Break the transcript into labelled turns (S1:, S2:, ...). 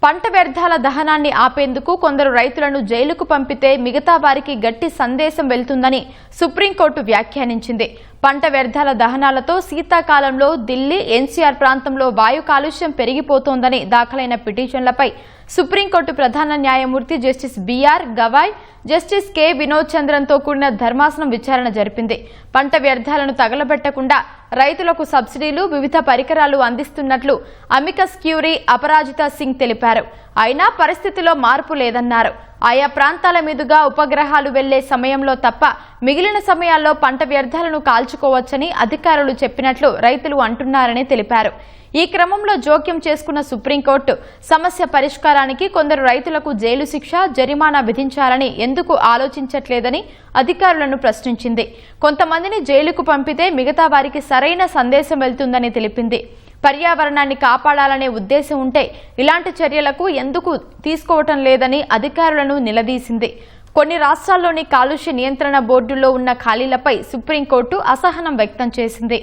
S1: పంట వ్యర్థాల దహనాన్ని ఆపేందుకు కొందరు రైతులను జైలుకు పంపితే మిగతా వారికి గట్టి సందేశం వెళ్తుందని సుప్రీంకోర్టు వ్యాఖ్యానించింది. పంట వ్యర్థాల దహనాలతో శీతాకాలంలో ఢిల్లీ ఎన్సీఆర్ ప్రాంతంలో వాయు కాలుష్యం పెరిగిపోతోందని దాఖలైన పిటిషన్లపై సుప్రీంకోర్టు ప్రధాన న్యాయమూర్తి justice B R Gavai, justice K Vinod చంద్రన్తో కూడిన ధర్మాసనం విచారణ జరిపింది. పంట వ్యర్థాలను తగలబెట్టకుండా రైతులకు సబ్సిడీలు, వివిధ పరికరాలు అందిస్తున్నట్లు అమికస్ క్యూరీ అపరాజితా సింగ్ తెలిపారు. అయినా పరిస్థితిలో మార్పు లేదన్నారు. ఆయా ప్రాంతాల మీదుగా ఉపగ్రహాలు వెళ్లే సమయంలో తప్ప మిగిలిన సమయాల్లో పంట వ్యర్థాలను కాల్చుకోవచ్చని అధికారులు చెప్పినట్లు రైతులు అంటున్నారని తెలిపారు. ఈ క్రమంలో జోక్యం చేసుకున్న సుప్రీంకోర్టు సమస్య పరిష్కారానికి కొందరు రైతులకు జైలు శిక్ష, జరిమానా విధించాలని ఎందుకు ఆలోచించట్లేదని అధికారులను ప్రశ్నించింది. కొంతమందిని జైలుకు పంపితే మిగతా వారికి సరైన సందేశం వెళ్తుందని తెలిపింది. పర్యావరణాన్ని కాపాడాలనే ఉద్దేశం ఉంటే ఇలాంటి చర్యలకు ఎందుకు తీసుకోవటం లేదని అధికారులను నిలదీసింది. కొన్ని రాష్ట్రాల్లోని కాలుష్య నియంత్రణ బోర్డుల్లో ఉన్న ఖాళీలపై సుప్రీంకోర్టు అసహనం వ్యక్తం చేసింది.